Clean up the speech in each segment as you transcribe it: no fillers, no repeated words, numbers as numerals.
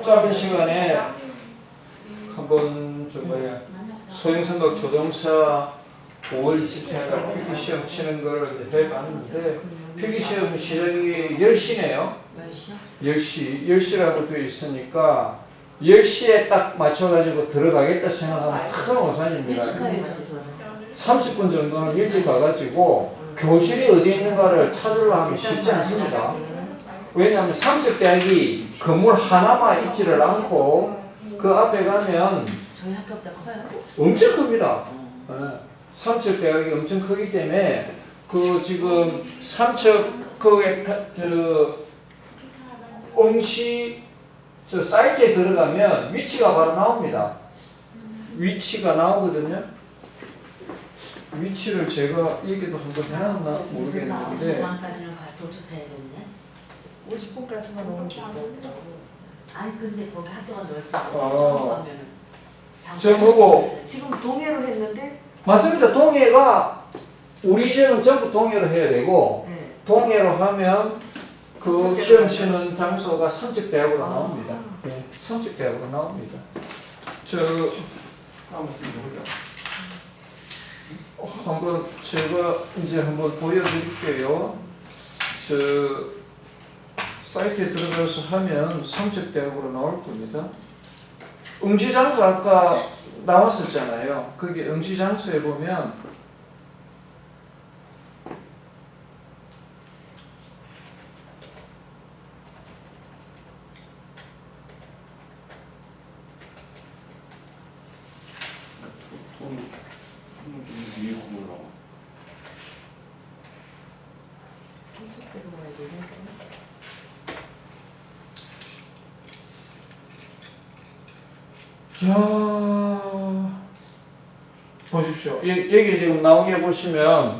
짧은 시간에 한번 소형선박 조종사 5월 24일 필기시험 치는 걸 해봤는데 필기시험 시작이 10시네요. 10시라고 되어 있으니까 10시에 딱 맞춰가지고 들어가겠다 생각하면 큰 오산입니다. 30분 정도는 일찍 가가지고 교실이 어디 있는가를 찾으려 하면 쉽지 않습니다. 왜냐하면 삼척대학이 건물 하나만 있지를 않고 그 앞에 가면 저희 학교보다 커요? 엄청 큽니다. 삼척대학이 엄청 크기 때문에 그 지금 삼척 그 응시 저 사이트에 들어가면 위치가 바로 나옵니다. 위치가 나오거든요. 위치를 제가 얘기도 한번 해놨나 모르겠는데 50분까지는 도착해야겠네. 50분까지만 오면 된다고. 아니 근데 거기 학교가 넓고 저 보고 지금 동해로 했는데 맞습니다. 동해가 우리 지역은 전부 동해로 해야 되고 네. 동해로 하면 그 시험 치는 장소가 삼척대학으로 나옵니다. 네, 삼척대학으로 나옵니다. 한번 제가 이제 한번 보여드릴게요. 저 사이트에 들어가서 하면 삼척대학으로 나올 겁니다. 응시장소 아까 나왔었잖아요. 거기 응시장소에 보면 삼척대로 가야 되네. 자, 보십시오. 여기 지금 나오게 보시면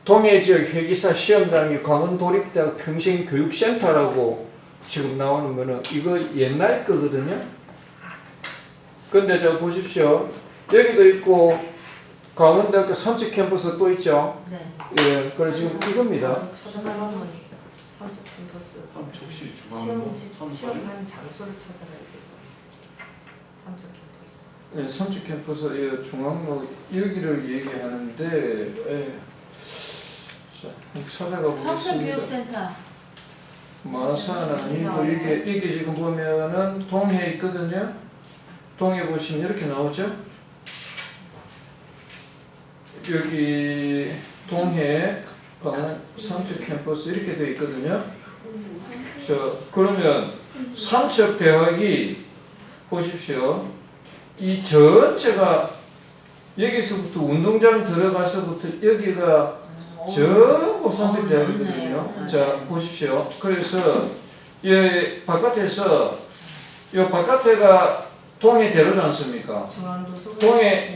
동해지역 회계사 시험장이 강원도립대학 평생교육센터라고 지금 나오는 거는 이거 옛날 거거든요. 근데 저 보십시오. 여기도 있고 강원대학교 삼척 캠퍼스 또 있죠. 네. 예, 그래 지금 이겁니다. 찾아가면 삼척 캠퍼스. 삼척시 시험하는 장소를 찾아가야 되죠. 삼척 캠퍼스. 예, 삼척 캠퍼스 예, 중앙로 여기를 얘기하는데 예. 자, 찾아가 보겠습니다. 평생교육센터. 마산 아니고 이게 지금 보면은 동해 있거든요. 동해 보시면 이렇게 나오죠. 여기 동해 삼척 캠퍼스 이렇게 되어 있거든요. 그러면 삼척 대학이 보십시오. 이 전체가 여기서부터 운동장 들어가서부터 여기가 전부 삼척 대학이거든요. 자 보십시오. 그래서 이 바깥에서 이 바깥에가 동해 대로지 않습니까? 동해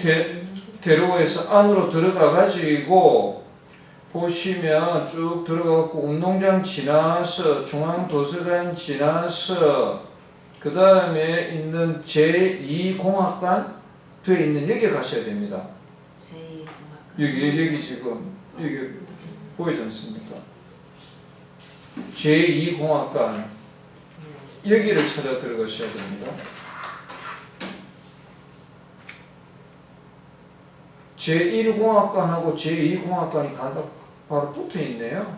대로에서 안으로 들어가 가지고 보시면 쭉 들어가고 운동장 지나서 중앙도서관 지나서 그 다음에 있는 제2공학관 뒤에 있는 여기 가셔야 됩니다. 제2공학관. 여기 지금 여기 보이지 않습니까? 제2공학관 여기를 찾아 들어가셔야 됩니다. 제1공학관하고 제2공학관이 바로 붙어 있네요.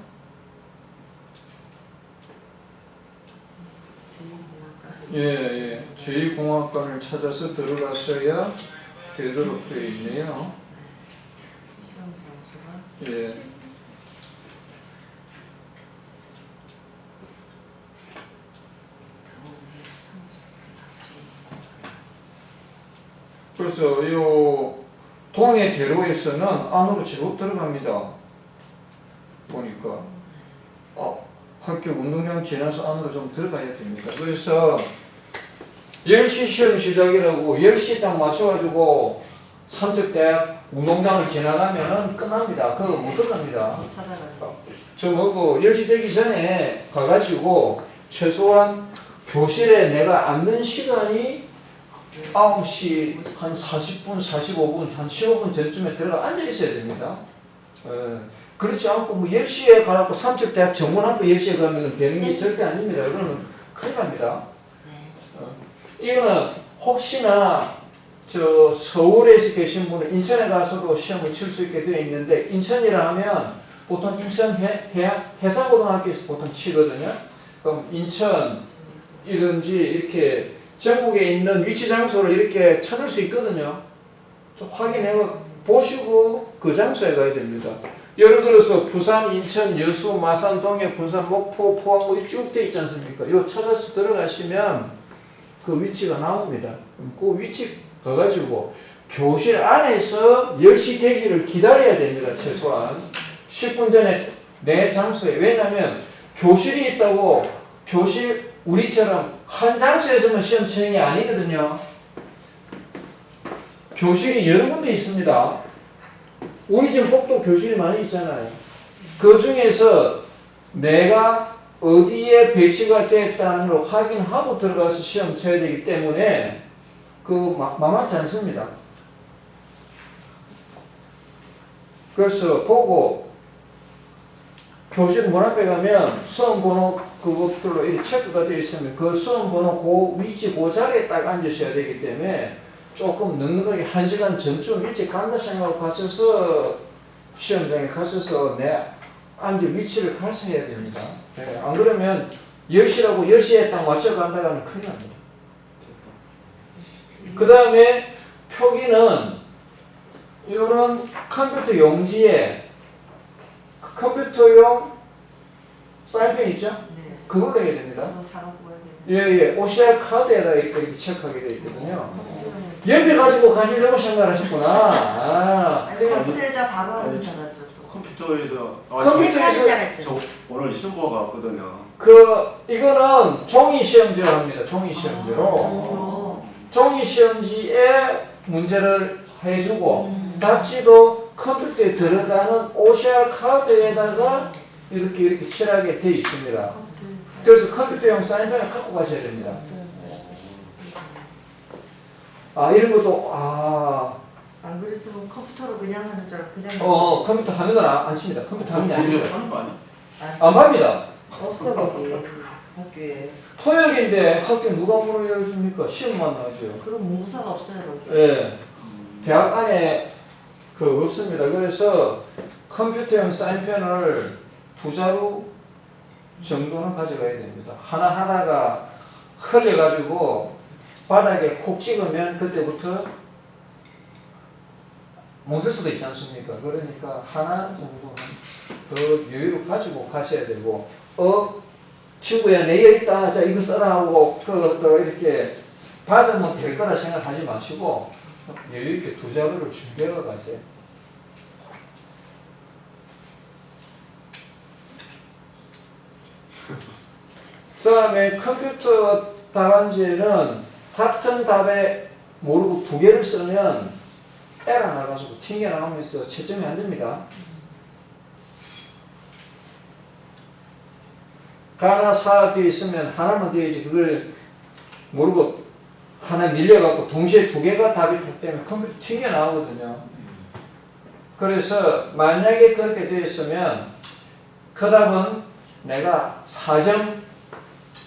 예. 제2공학관을 찾아서 들어가셔야 되도록 되어 있네요. 시험 장소가. 예. 그래서 요 동해 대로에서는 안으로 제법 들어갑니다. 보니까 학교 운동장 지나서 안으로 좀 들어가야 됩니다. 그래서 10시 시험 시작이라고 10시 딱 맞춰가지고 삼척대학 운동장을 지나가면은 끝납니다. 그거 못 들어갑니다. 찾아가요. 저 뭐고 10시 되기 전에 가가지고 최소한 교실에 내가 앉는 시간이 9시 한 40분, 45분, 한 15분 전쯤에 들어가 앉아 있어야 됩니다. 그렇지 않고 뭐 10시에 가라고 삼척 대학 정문학교 10시에 가면 되는 게 절대 아닙니다. 그러면 큰일 납니다. 이거는 혹시나 저 서울에서 계신 분은 인천에 가서도 시험을 칠 수 있게 되어 있는데 인천이라 하면 보통 인천 해상고등학교에서 보통 치거든요. 그럼 인천 이런지 이렇게 전국에 있는 위치 장소를 이렇게 찾을 수 있거든요. 좀 확인해 보시고 그 장소에 가야 됩니다. 예를 들어서 부산, 인천, 여수, 마산, 동해, 군산, 목포, 포항 뭐 쭉 돼 있지 않습니까? 이거 찾아서 들어가시면 그 위치가 나옵니다. 그 위치 가가지고 교실 안에서 10시 대기를 기다려야 됩니다. 최소한 10분 전에 내 장소에. 왜냐하면 교실이 있다고 교실 우리처럼 한 장소에서만 시험 치는 게 아니거든요. 교실이 여러 군데 있습니다. 우리 지금 복도 교실이 많이 있잖아요. 그 중에서 내가 어디에 배치가 되었다는 걸 확인하고 들어가서 시험 쳐야 되기 때문에 그 만만치 않습니다. 그래서 보고 교실 문 앞에 가면 수험 번호 그것들로 이렇게 체크가 되어 있으면 그 수험 번호 그 위치 그 자리에 딱 앉으셔야 되기 때문에 조금 넉넉하게 1시간 전쯤 일찍 간다 생각하고 가셔서 시험장에 가셔서 내 앉을 위치를 가서 해야 됩니다. 네, 안 그러면 10시라고 10시에 딱 맞춰 간다가는 큰일 납니다. 그 다음에 표기는 이런 컴퓨터 용지에 컴퓨터용 사인펜 있죠? 네. 그걸로 해야 됩니다. 그거 사갖고 가야 돼요. 예, OCR 카드에다 이렇게 체크하게 되어 있거든요. 옆에 가지고 가시려고 생각하셨구나. 아니 컴퓨터에다 바로 하는 줄 알았죠. 컴퓨터에서 체크하는 줄 알았죠. 저 오늘 시험 보고 왔거든요. 이거는 종이 시험지로 합니다. 종이 시험지로. 종이 시험지에 문제를 해주고 답지도 컴퓨터에 들어가는 OCR 카드에다가 이렇게 칠하게 되어 있습니다. 그래서 컴퓨터용 사인펜을 갖고 가셔야 됩니다. 이런 것도 안 그랬으면 컴퓨터로 그냥 하는 줄 알고 그냥 컴퓨터 화면을 안 칩니다. 컴퓨터 화면이 어디에 아니에요. 하는 거 아니야? 안 갑니다. 없어 거기 학교에. 토요일인데 학교 누가 문을 열어줍니까? 시험만 나죠. 그럼 문구사가 없어요 거기. 예. 대학 안에 없습니다. 그래서 컴퓨터용 사인펜을 2자루 정도는 가져가야 됩니다. 하나하나가 흘려가지고 바닥에 콕 찍으면 그때부터 못 쓸 수도 있지 않습니까? 그러니까 하나 정도는 더 여유를 가지고 가셔야 되고 친구야 내 여기 있다. 자 이거 써라 하고 이렇게 받으면 될 거라 생각하지 마시고 여유 있게 2자루를 준비해 가세요. 그 다음에 컴퓨터 답안지에는 같은 답에 모르고 2개를 쓰면 에러 나가지고 튕겨나가면서 채점이 안 됩니다. 가나 사 뒤에 있으면 하나만 되어야지 그걸 모르고 하나 밀려갖고 동시에 2개가 답이 되면 컴퓨터 튕겨나오거든요. 그래서 만약에 그렇게 되어 있으면 그 답은 내가 4점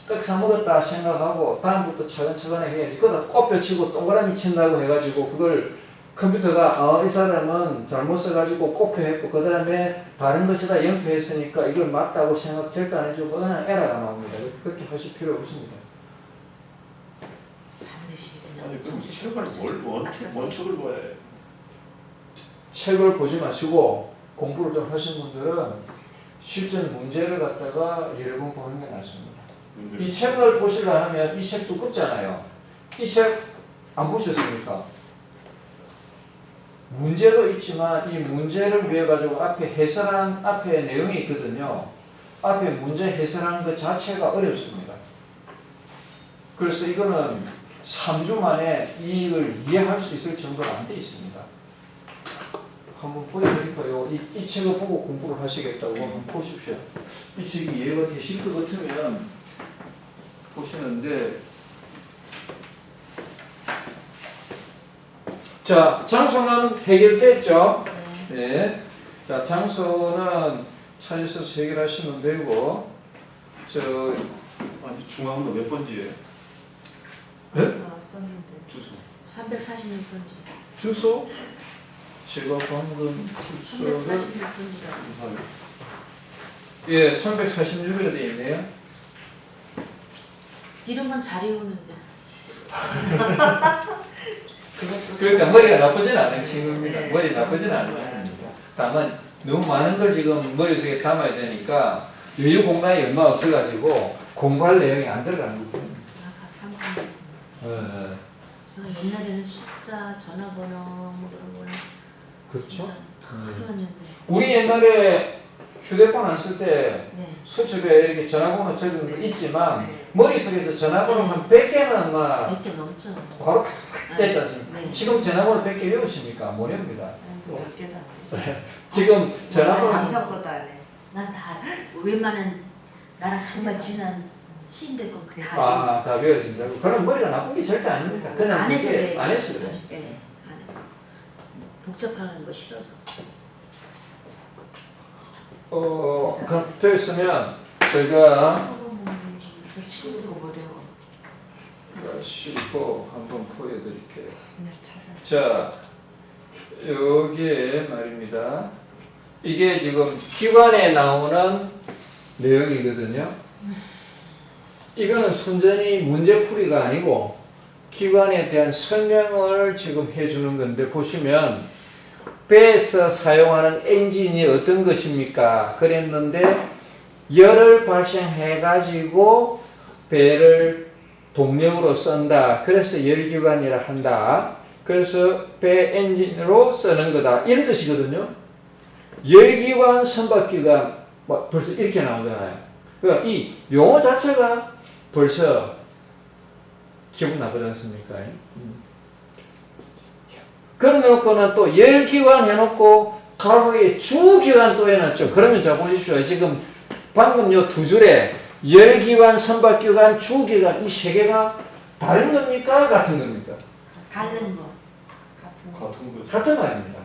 딱 사먹었다 생각하고 다음부터 차근차근 해야지. 그러다 꽃뼈치고 동그라미 친다고 해가지고 그걸 컴퓨터가 이 사람은 잘못 써가지고 꽃표했고 그 다음에 다른 것에다 연표했으니까 이걸 맞다고 생각 절대 안 해주고 그냥 에러가 나옵니다. 그렇게 하실 필요 없습니다. 반드시 아니 그럼 책을 뭔 책을 봐야 해? 책을 보지 마시고 공부를 좀 하신 분들은 실전 문제를 갖다가 여러 번 보는 게 낫습니다. 이 책을 보시려 하면 이 책 두껍잖아요. 이 책 안 보셨습니까? 문제도 있지만 이 문제를 위해 가지고 앞에 해설한 앞에 내용이 있거든요. 앞에 문제 해설하는 것 자체가 어렵습니다. 그래서 이거는 3주 만에 이걸 이해할 수 있을 정도로 안 돼 있습니다. 한번 보여드릴까요? 이 책을 보고 공부를 하시겠다고 한번 보십시오. 이 책이 이해가 되실 것 같으면 보시는데 자, 장소는 해결됐죠? 네. 자, 장소는 찾으셔서 해결하시면 되고, 아니 중앙도 몇 번지에 썼는데. 주소. 346번지. 주소? 제가 방금 주소를 346번지라고. 예, 346이라 되어 있네요. 이름은 잘 외우는데. 그러니까 머리가 나쁘진 않은 친구입니다. 머리 나쁘진 않은 친구입니다. 다만 너무 많은 걸 지금 머릿속에 담아야 되니까 여유 공간이 얼마 없어가지고 공부할 내용이 안 들어가는 거예요. 아까 346. 제가 옛날에는 숫자, 전화번호 뭐 이런 거는 그렇죠? 진짜 큰일이었는데. 우리 옛날에 휴대폰 안 쓸 때 네. 수첩에 이렇게 전화번호 적은 거 있지만 머릿속에서 전화번호 한 100개는 막 100개 넘죠. 바로 뺐지 않습니까? 네. 지금 전화번호 100개 외우십니까? 못 외웁니다. 몇 개도 안 돼. 지금 전화번호 남편 것도 안 해. 난 다 웬만한 나랑 정말 친한 친인들 거다 다 외워진다고. 그럼 머리가 나쁜 게 절대 아닙니다. 그냥 안 해서 이게 그래. 안 했어요. 네, 안 했어. 복잡한 거 싫어서. 그럼 됐으면 제가 친구도 못 해요. 쉬고 한번 보여드릴게요. 그냥 찾아. 자, 여기에 말입니다. 이게 지금 기관에 나오는 내용이거든요. 이거는 순전히 문제풀이가 아니고 기관에 대한 설명을 지금 해주는 건데 보시면 배에서 사용하는 엔진이 어떤 것입니까? 그랬는데 열을 발생해 가지고 배를 동력으로 쓴다. 그래서 열기관이라 한다. 그래서 배 엔진으로 쓰는 거다. 이런 뜻이거든요. 열기관, 선박기관 벌써 이렇게 나오잖아요. 그러니까 이 용어 자체가 벌써 기분 나쁘지 않습니까? 그러놓고는 또 열기관 해놓고 가로에 주기관 또 해놨죠. 그러면 자 보십시오. 지금 방금 요 두 줄에 열기관, 선박기관, 주기관 이 세 개가 다른 겁니까? 같은 겁니까? 다른 거. 같은 거지. 같은 말입니다.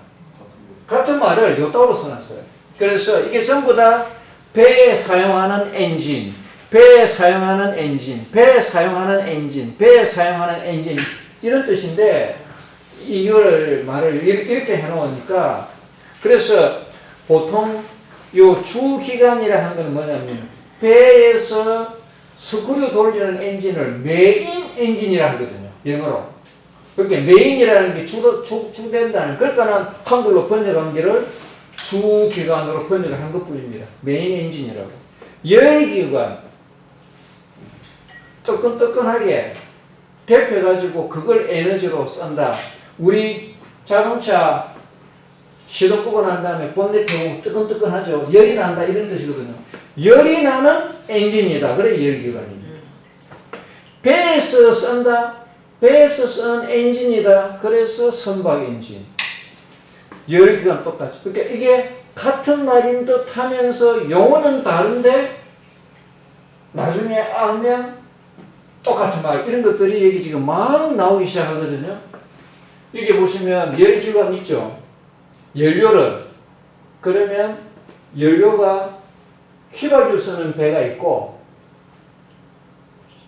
같은 같은 말을 요 따로 써놨어요. 그래서 이게 전부 다 배에 사용하는 엔진, 배에 사용하는 엔진, 배에 사용하는 엔진, 배에 사용하는 엔진 이런 뜻인데 이걸 말을 이렇게 해놓으니까 그래서 보통 요 주기관이라 하는 건 뭐냐면 배에서 스크류 돌리는 엔진을 메인 엔진이라 하거든요. 영어로. 그러니까 메인이라는 게 주된다는 그러니까는 한글로 번역한 게를 주기관으로 번역을 한 것뿐입니다. 메인 엔진이라고. 열기관 뜨끈뜨끈하게 데펴가지고 그걸 에너지로 쓴다. 우리 자동차 시동 끄고 난 다음에 본넷 펴고 뜨끈뜨끈하죠. 열이 난다 이런 뜻이거든요. 열이 나는 엔진이다. 그래 열기관입니다. 배에서 쓴다. 배에서 쓰는 엔진이다. 그래서 선박 엔진. 열기관 똑같이. 그러니까 이게 같은 말인 듯 하면서 용어는 다른데 나중에 알면 똑같은 말. 이런 것들이 여기 지금 막 나오기 시작하거든요. 여기 보시면 열기관 있죠. 연료를. 그러면 연료가 휘발유 쓰는 배가 있고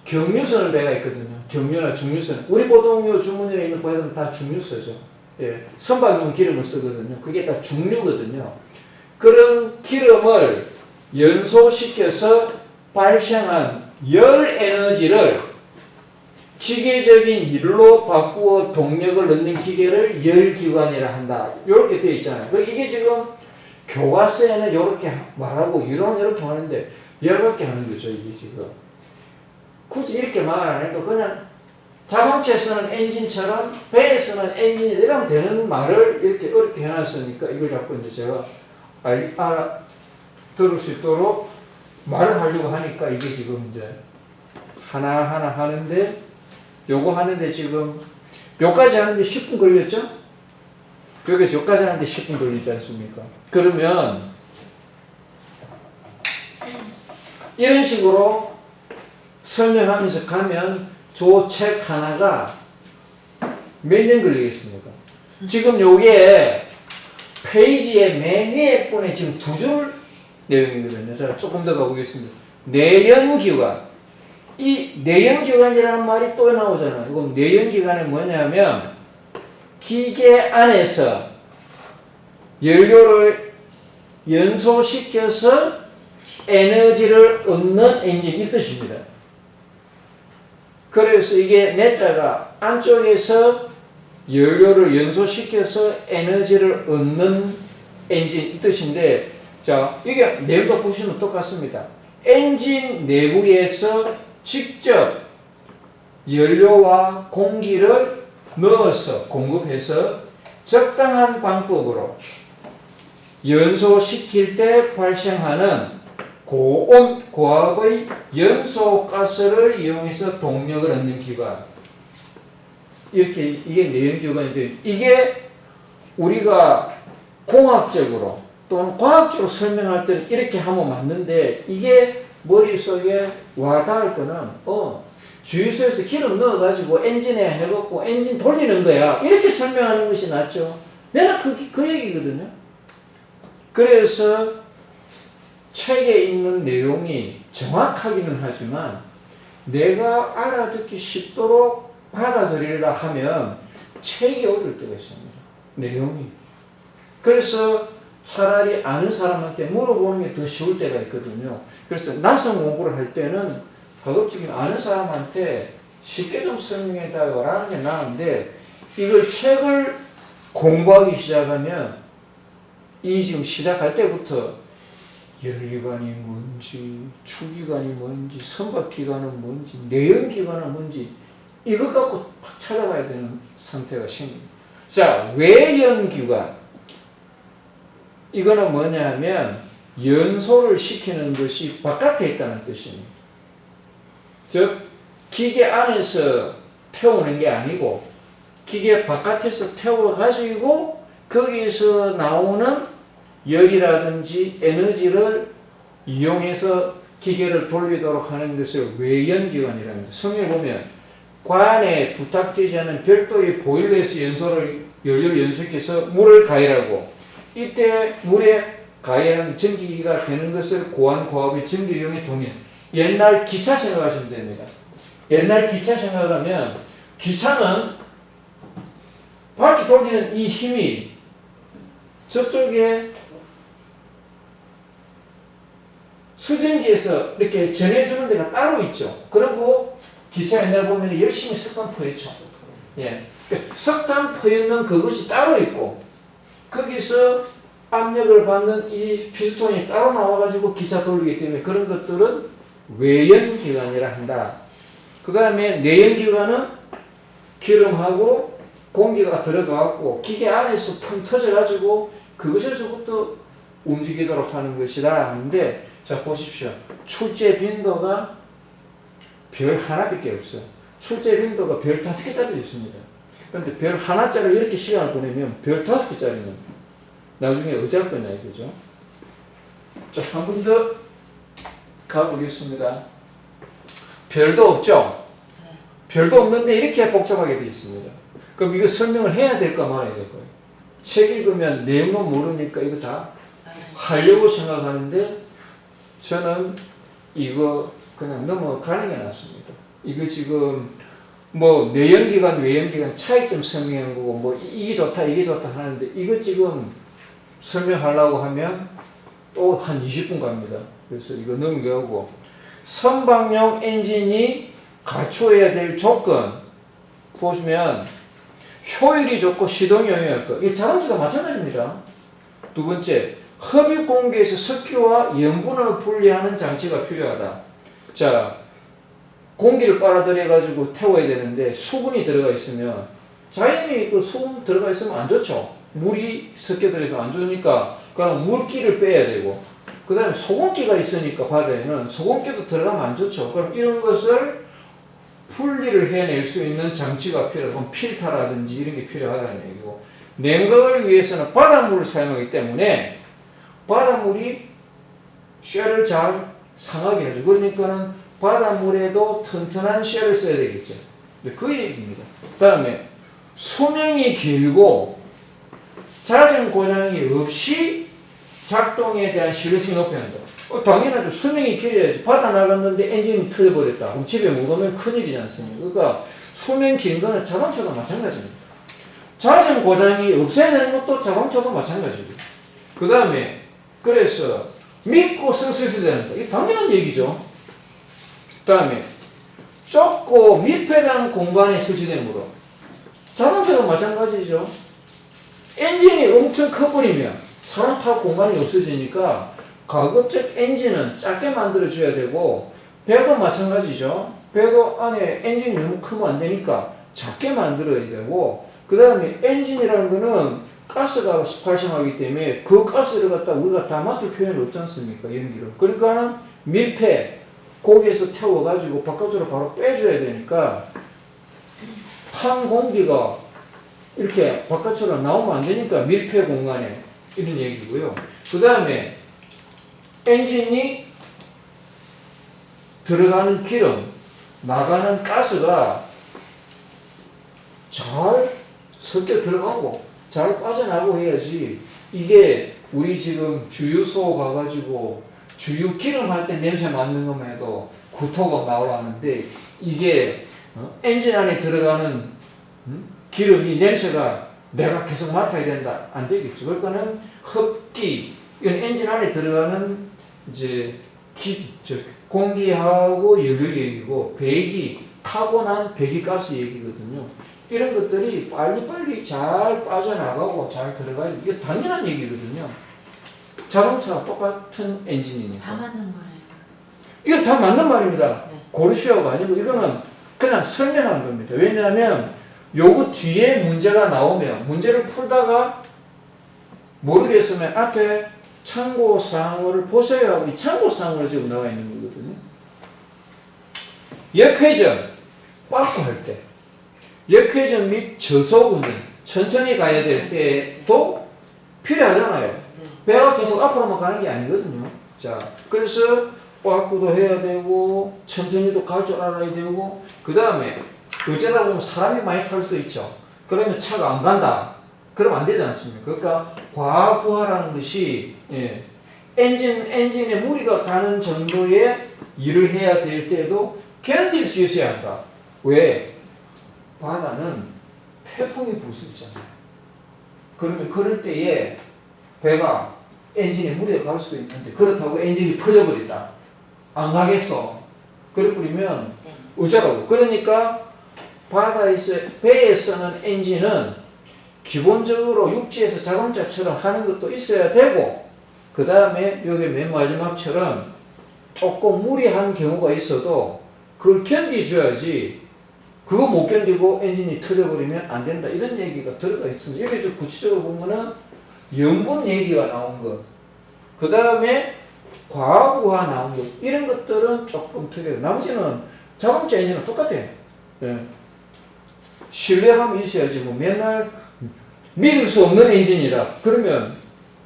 경유 쓰는 배가 있거든요. 경유나 중유 쓰는. 우리 보통 요 주문에 있는 배들은 다 중유 쓰죠. 예. 선박용 기름을 쓰거든요. 그게 다 중유거든요. 그런 기름을 연소시켜서 발생한 열 에너지를 기계적인 일로 바꾸어 동력을 넣는 기계를 열기관이라 한다. 이렇게 되어 있잖아요. 이게 지금 교과서에는 이렇게 말하고 이론은 이렇게 하는데 열받게 하는 거죠. 이게 지금. 굳이 이렇게 말 안 해도 그냥 자동차에서는 엔진처럼 배에서는 엔진이 이러면 되는 말을 이렇게 어렵게 해놨으니까 이걸 자꾸 이제 제가 알아들을 수 있도록 말을 하려고 하니까 이게 지금 이제 하나하나 하는데 요거 하는데 지금 요까지 하는데 10분 걸렸죠? 여기서 요까지 하는데 10분 걸리지 않습니까? 그러면 이런 식으로 설명하면서 가면 저 책 하나가 몇 년 걸리겠습니까? 지금 요게 페이지의 맨 위에 분에 지금 두 줄 내용이거든요. 자, 조금 더 가보겠습니다. 내연기관. 이 내연기관이라는 말이 또 나오잖아요. 이건 내연기관이 뭐냐면 기계 안에서 연료를 연소시켜서 에너지를 얻는 엔진 이 뜻입니다. 그래서 이게 내자가 안쪽에서 연료를 연소시켜서 에너지를 얻는 엔진 이 뜻인데, 자, 이게 내부가 보시면 똑같습니다. 엔진 내부에서 직접 연료와 공기를 넣어서 공급해서 적당한 방법으로 연소시킬 때 발생하는 고온, 고압의 연소가스를 이용해서 동력을 얻는 기관. 이렇게, 이게 내연기관인데, 이게 우리가 공학적으로 또는 과학적으로 설명할 때는 이렇게 하면 맞는데, 이게 머릿속에 와닿을 거는, 주유소에서 기름 넣어가지고 엔진에 해갖고 엔진 돌리는 거야. 이렇게 설명하는 것이 낫죠. 내가 그 얘기거든요. 그래서 책에 있는 내용이 정확하기는 하지만 내가 알아듣기 쉽도록 받아들이려 하면 책이 어려울 때가 있습니다. 내용이. 그래서 차라리 아는 사람한테 물어보는 게 더 쉬울 때가 있거든요. 그래서 낯선 공부를 할 때는 가급적이면 아는 사람한테 쉽게 좀 설명해달라고 하는 게 나은데, 이걸 책을 공부하기 시작하면 이 지금 시작할 때부터 열기관이 뭔지, 추기관이 뭔지, 선박기관은 뭔지, 내연기관은 뭔지 이것 갖고 팍 찾아가야 되는 상태가 생깁니다. 자, 외연기관. 이거는 뭐냐 하면 연소를 시키는 것이 바깥에 있다는 뜻입니다. 즉, 기계 안에서 태우는 게 아니고 기계 바깥에서 태워가지고 거기에서 나오는 열이라든지 에너지를 이용해서 기계를 돌리도록 하는 것을 외연기관이라고 합니다. 성경을 보면 관에 부탁되지 않은 별도의 보일러에서 연료를 연소시켜서 물을 가열하고, 이때 물에 가열한 전기가 되는 것을 고환, 고압의 전기를 이용해 동일. 옛날 기차 생각하시면 됩니다. 옛날 기차 생각하면 기차는 바퀴 돌리는 이 힘이 저쪽에 수증기에서 이렇게 전해주는 데가 따로 있죠. 그리고 기차 옛날 보면 열심히 석탄 퍼였죠. 예. 석탄 퍼있는 그것이 따로 있고, 거기서 압력을 받는 이 피스톤이 따로 나와가지고 기차 돌리기 때문에 그런 것들은 외연기관이라 한다. 그 다음에 내연기관은 기름하고 공기가 들어가고 기계 안에서 펑 터져가지고 그것에서부터 움직이도록 하는 것이라 하는데, 자, 보십시오. 출제 빈도가 별 하나밖에 없어요. 출제 빈도가 별 5개짜리 있습니다. 그런데 별 하나짜리 이렇게 시간을 보내면 별 5개짜리는 나중에 어찌할 거냐 이거죠. 자, 한 번 더 가보겠습니다. 별도 없죠? 별도 없는데 이렇게 복잡하게 되어 있습니다. 그럼 이거 설명을 해야 될까 말아야 될 거예요. 책 읽으면 내용은 모르니까 이거 다 하려고 생각하는데, 저는 이거 그냥 넘어가는 게 낫습니다. 이거 지금 뭐 내연기관, 외연기관 차이점 설명한 거고, 뭐 이게 좋다, 이게 좋다 하는데, 이거 지금 설명하려고 하면 또 한 20분 갑니다. 그래서 이거 넘겨오고, 선박용 엔진이 갖춰야 될 조건 보시면 효율이 좋고 시동이 용이할 거. 이 자동차도 마찬가지입니다. 두 번째, 흡입 공기에서 석유와 염분을 분리하는 장치가 필요하다. 자, 공기를 빨아들여 가지고 태워야 되는데 수분이 들어가 있으면 자연히 그 수분 들어가 있으면 안 좋죠. 물이 섞여 들어서 안 좋으니까 그럼 물기를 빼야 되고, 그 다음에 소금기가 있으니까 바다에는 소금기도 들어가면 안 좋죠. 그럼 이런 것을 분리를 해낼 수 있는 장치가 필요하고, 필터라든지 이런 게 필요하다는 얘기고, 냉각을 위해서는 바닷물을 사용하기 때문에 바닷물이 쇠를 잘 상하게 해줘. 그러니까는 바닷물에도 튼튼한 쇠를 써야 되겠죠. 그 얘기입니다. 그 다음에 수명이 길고 잦은 고장이 없이 작동에 대한 신뢰성이 높여야 한다. 당연하죠. 수명이 길어야지. 바다 나갔는데 엔진이 터져버렸다. 그럼 집에 못 오면 큰일이지 않습니까? 그러니까 수명 긴 거는 자동차도 마찬가지입니다. 잦은 고장이 없어야 되는 것도 자동차도 마찬가지고. 그 다음에 그래서 믿고 쓸 수 된다. 이게 당연한 얘기죠. 그 다음에 좁고密閉한 공간에 설치되므로 자동차도 마찬가지죠. 엔진이 엄청 커버리면 사람 탈 공간이 없어지니까 가급적 엔진은 작게 만들어줘야 되고 배도 마찬가지죠. 배도 안에 엔진이 너무 크면 안 되니까 작게 만들어야 되고 그 다음에 엔진이라는 거는 가스가 발생하기 때문에 그 가스를 갖다 우리가 다 맡을 필요는 없지 않습니까? 연기를. 그러니까는 밀폐 거기에서 태워가지고 바깥으로 바로 빼줘야 되니까 탄 공기가 이렇게 바깥으로 나오면 안 되니까 밀폐 공간에 이런 얘기고요. 그 다음에 엔진이 들어가는 기름, 나가는 가스가 잘 섞여 들어가고 잘 빠져나가고 해야지. 이게 우리 지금 주유소 가가지고 주유 기름 할 때 냄새 맡는 것만 해도 구토가 나오라는데 이게 엔진 안에 들어가는 기름이 냄새가 내가 계속 맡아야 된다. 안 되겠죠. 그러니까는 흡기, 이건 엔진 안에 들어가는 이제 공기하고 연료 얘기고 배기, 타고난 배기가스 얘기거든요. 이런 것들이 빨리빨리 잘 빠져나가고 잘 들어가야 이게 당연한 얘기거든요. 자동차가 똑같은 엔진이니까. 다 맞는 거네요. 이거 다 맞는 말입니다. 네. 고르시오가 아니고 이거는 그냥 설명한 겁니다. 왜냐하면 요거 뒤에 문제가 나오면 문제를 풀다가 모르겠으면 앞에 참고사항을 보세요 하고 이 참고사항으로 지금 나와 있는 거거든요. 역회전, 빠꾸 할 때 역회전 및 저속 운전 천천히 가야 될 때도 필요하잖아요. 네. 배가 계속 앞으로만 가는 게 아니거든요. 자, 그래서 빠꾸도 해야 되고 천천히도 갈 줄 알아야 되고 그 다음에 어쩌다 보면 사람이 많이 탈 수도 있죠. 그러면 차가 안 간다. 그러면 안 되지 않습니까? 그러니까 과부하라는 것이 엔진에 무리가 가는 정도의 일을 해야 될 때도 견딜 수 있어야 한다. 왜? 바다는 태풍이 불 수 있잖아요. 그러면 그럴 때에 배가 엔진에 무리가 갈 수도 있는데 그렇다고 엔진이 퍼져버렸다. 안 가겠어. 그래버리면 어쩌라고. 그러니까 바다에서 배에 쓰는 엔진은 기본적으로 육지에서 자동차처럼 하는 것도 있어야 되고 그 다음에 여기 맨 마지막처럼 조금 무리한 경우가 있어도 그걸 견디줘야지 그거 못 견디고 엔진이 터져버리면 안 된다. 이런 얘기가 들어가 있습니다. 여기 좀 구체적으로 보면은 염분 얘기가 나온 것, 그 다음에 과부하 나온 것, 이런 것들은 조금 특이해요. 나머지는 자동차 엔진은 똑같아요. 예. 신뢰감이 있어야지 뭐 맨날 믿을 수 없는 엔진이라 그러면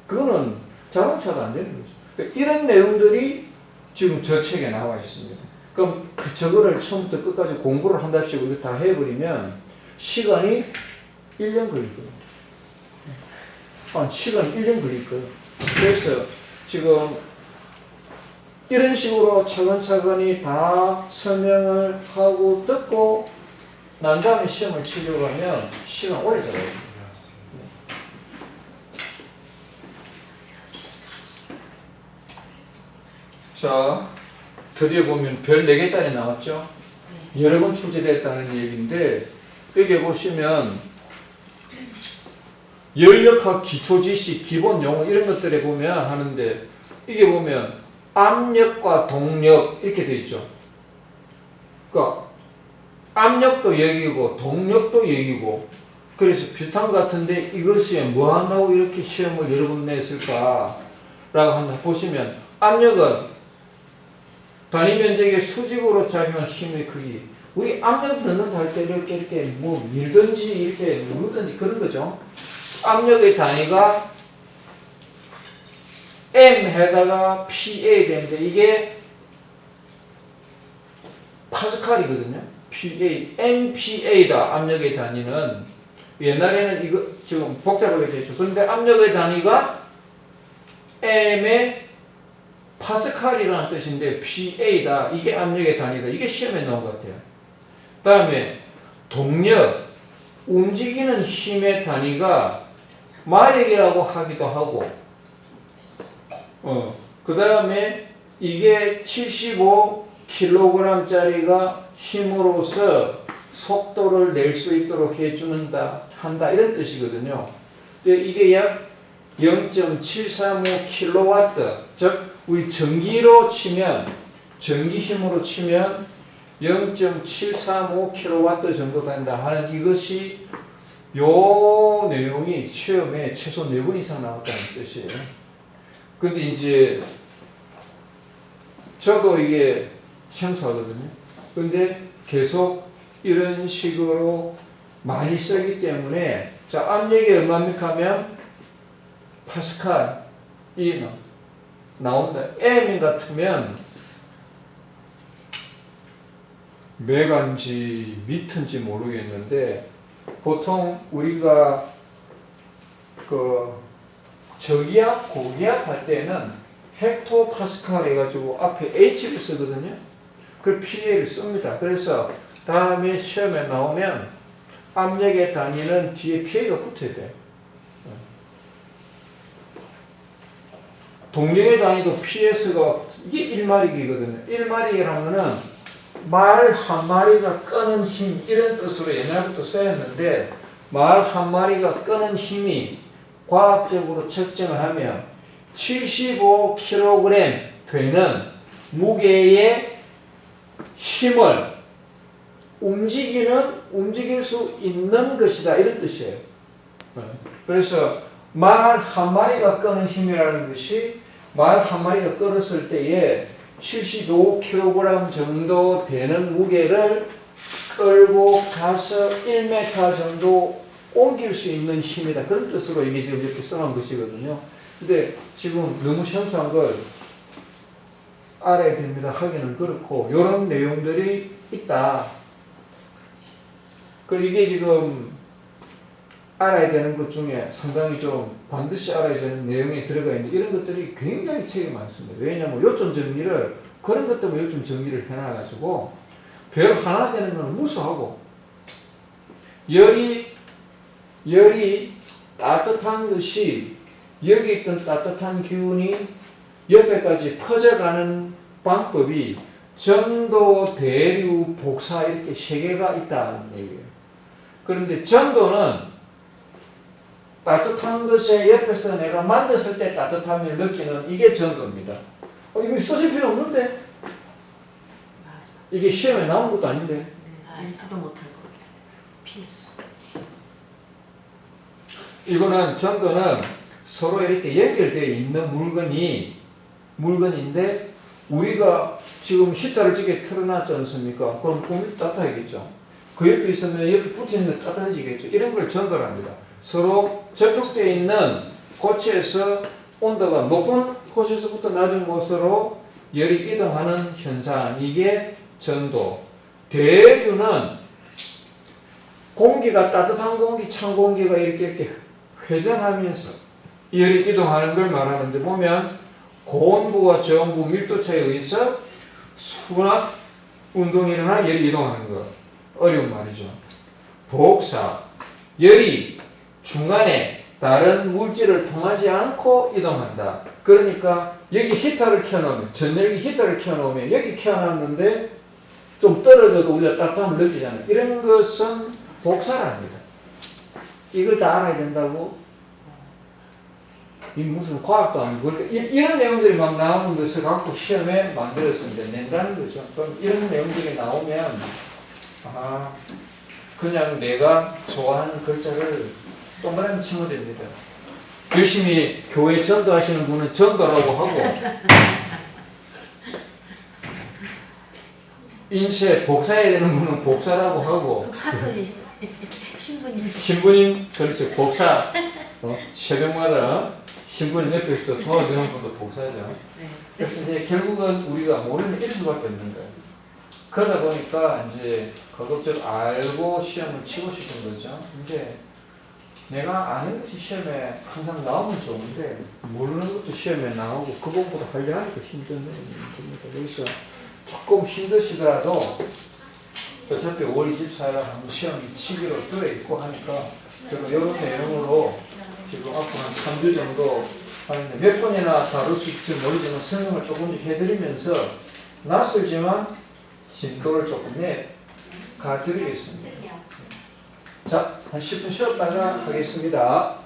그거는 자동차도 안 되는 거죠. 그러니까 이런 내용들이 지금 저 책에 나와 있습니다. 그럼 저거를 처음부터 끝까지 공부를 한답시고 이거 다 해버리면 시간이 1년 걸릴 거예요. 시간이 1년 걸릴 거예요. 그래서 지금 이런 식으로 차근차근히 다 설명을 하고 듣고 난 다음에 시험을 치려고 하면 시간 오래 잡아요. 자, 드디어 보면 별 4개짜리 나왔죠? 여러 번 출제됐다는 얘기인데 여기 보시면 연력학 기초지식, 기본 용어 이런 것들에 보면 하는데 이게 보면 압력과 동력 이렇게 돼 있죠. 그러니까 압력도 여기고 동력도 여기고 그래서 비슷한 것 같은데 이것이 뭐 한다고 이렇게 시험을 여러 번 냈을까 라고 한번 보시면 압력은 단위 면적의 수직으로 작용한 힘의 크기. 우리 압력 넣는다 할 때 이렇게 뭐 밀든지 이렇게 누르든지 그런 거죠. 압력의 단위가 M 해다가 PA 되는데 이게 파스칼이거든요. PA, MPA다. 압력의 단위는. 옛날에는 이거 지금 복잡하게 되죠. 그런데 압력의 단위가 M의 파스칼이라는 뜻인데 PA다. 이게 압력의 단위다. 이게 시험에 나온 것 같아요. 그 다음에 동력, 움직이는 힘의 단위가 마력이라고 하기도 하고, 그 다음에 이게 75kg짜리가 힘으로써 속도를 낼 수 있도록 한다 이런 뜻이거든요. 이게 약 0.735kW, 즉 우리 전기로 치면, 전기 힘으로 치면 0.735kW 정도 된다 하는 이것이 요 내용이 시험에 최소 4번 이상 나왔다는 뜻이에요. 근데 이제 저도 이게 생소하거든요. 근데 계속 이런 식으로 많이 쓰기 때문에, 자, 압력이 얼마입니까 하면 파스칼이 나온다. M 같으면 메가인지 미터인지 모르겠는데, 보통 우리가 그 저기압, 고기압 할 때는 헥토 파스칼 해가지고 앞에 H를 쓰거든요. 그 PA를 씁니다. 그래서 다음에 시험에 나오면 압력의 단위는 뒤에 PA가 붙어야 돼. 동력의 단위도 PS가 이게 1마력이거든요. 1마력이라면은 말 한 마리가 끄는 힘 이런 뜻으로 옛날부터 쓰였는데, 말 한 마리가 끄는 힘이 과학적으로 측정을 하면 75kg 되는 무게의 힘을 움직일 수 있는 것이다 이런 뜻이에요. 그래서 말 한 마리가 끄는 힘이라는 것이 말 한 마리가 끌었을 때에 75kg 정도 되는 무게를 끌고 가서 1m 정도 옮길 수 있는 힘이다. 그런 뜻으로 이게 지금 이렇게 써놓은 것이거든요. 근데 지금 너무 생소한 걸 알아야 됩니다. 하기는 그렇고, 이런 내용들이 있다. 그리고 이게 지금 알아야 되는 것 중에 상당히 좀 반드시 알아야 되는 내용이 들어가 있는데, 이런 것들이 굉장히 책이 많습니다. 왜냐하면 요점 정리를, 그런 것 때문에 요점 정리를 해놔가지고 별 하나 되는 건 무수하고, 열이 따뜻한 것이 여기 있던 따뜻한 기운이 옆에까지 퍼져가는 방법이 전도, 대류, 복사 이렇게 3개가 있다는 얘기예요. 그런데 전도는 따뜻한 것에 옆에서 내가 만졌을 때 따뜻함을 느끼는 이게 전도입니다. 이거 써질 필요 없는데? 이게 시험에 나온 것도 아닌데? 읽지도 못할 것 같아. PS. 이거는 전도는 서로 이렇게 연결되어 있는 물건인데, 우리가 지금 히터를 저게 틀어놨지 않습니까? 그럼 공기 따뜻하겠죠. 그 옆에 있으면 옆에 붙어있는 거 따뜻해지겠죠. 이런 걸 전도랍니다. 서로 접촉되어 있는 고체에서 온도가 높은 곳에서부터 낮은 곳으로 열이 이동하는 현상, 이게 전도. 대류는 공기가, 따뜻한 공기, 찬 공기가 이렇게 회전하면서 열이 이동하는 걸 말하는데, 보면 고온부와 저온부 밀도 차이에 의해서 수납 운동이 일어나 열이 이동하는 거 어려운 말이죠. 복사, 열이 중간에 다른 물질을 통하지 않고 이동한다. 그러니까 여기 히터를 켜놓으면, 전열기 히터를 켜놓으면 여기 켜놨는데 좀 떨어져도 우리가 따뜻함을 느끼잖아요. 이런 것은 복사랍니다. 이걸 다 알아야 된다고? 이 무슨 과학도 아니고, 그러니까 이런 내용들이 막 나오는 것을 갖고 시험에 만들었습니다. 낸다는 거죠. 그럼 이런 내용들이 나오면, 그냥 내가 좋아하는 글자를 동그라미 치면 됩니다. 열심히 교회 전도하시는 분은 전도라고 하고, 인쇄 복사해야 되는 분은 복사라고 하고, 카톨릭 신부님. 신부님, 그렇죠. 복사. 새벽마다 신부님 옆에서 도와주는 분도 복사죠. 그래서 이제 결국은 우리가 모르는 일 수밖에 없는 거예요. 그러다 보니까 이제 가급적 알고 시험을 치고 싶은 거죠. 이제 내가 아는 것이 시험에 항상 나오면 좋은데 모르는 것도 시험에 나오고 그 공부를 하려 하니까 힘듭니다. 그래서 조금 힘드시더라도 어차피 5월 24일 한번 시험이 치기로 되어 있고 하니까 제가 이런 내용으로 지금 앞으로 한 3주 정도 하는데 몇 번이나 다룰 수 있을지 모르지만 설명을 조금씩 해드리면서 낯설지만 진도를 조금 가드리겠습니다. 자, 한 10분 쉬었다가 하겠습니다.